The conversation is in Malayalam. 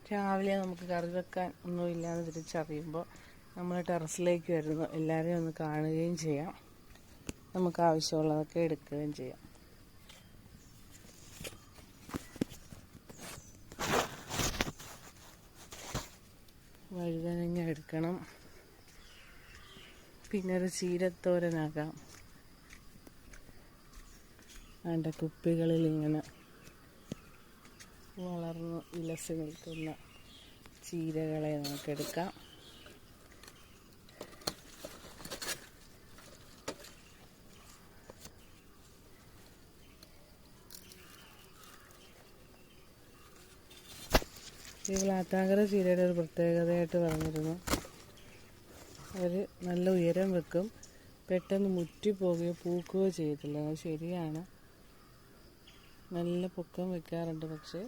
രാവിലെ നമുക്ക് കറി വെക്കാൻ ഒന്നുമില്ലാന്ന് തിരിച്ചറിയുമ്പോൾ നമ്മൾ ടെറസിലേക്ക് വരുന്നു. എല്ലാവരെയും ഒന്ന് കാണുകയും ചെയ്യാം, നമുക്ക് ആവശ്യമുള്ളതൊക്കെ എടുക്കുകയും ചെയ്യാം. വഴുതനങ്ങ എടുക്കണം, പിന്നെ ഒരു ചീരത്തോരനാകാം. അതിൻ്റെ കുപ്പികളിൽ ഇങ്ങനെ വളർന്ന് വിലസി നിൽക്കുന്ന ചീരകളെ നമുക്കെടുക്കാം. ഈ ബ്ലാത്താങ്കര ചീരയുടെ ഒരു പ്രത്യേകതയായിട്ട് പറഞ്ഞിരുന്നു, അവർ നല്ല ഉയരം വെക്കും, പെട്ടെന്ന് മുറ്റിപ്പോവുകയോ പൂക്കുകയോ ചെയ്യത്തില്ല. അത് ശരിയാണ്, നല്ല പൊക്കം വെക്കാറുണ്ട്, പക്ഷേ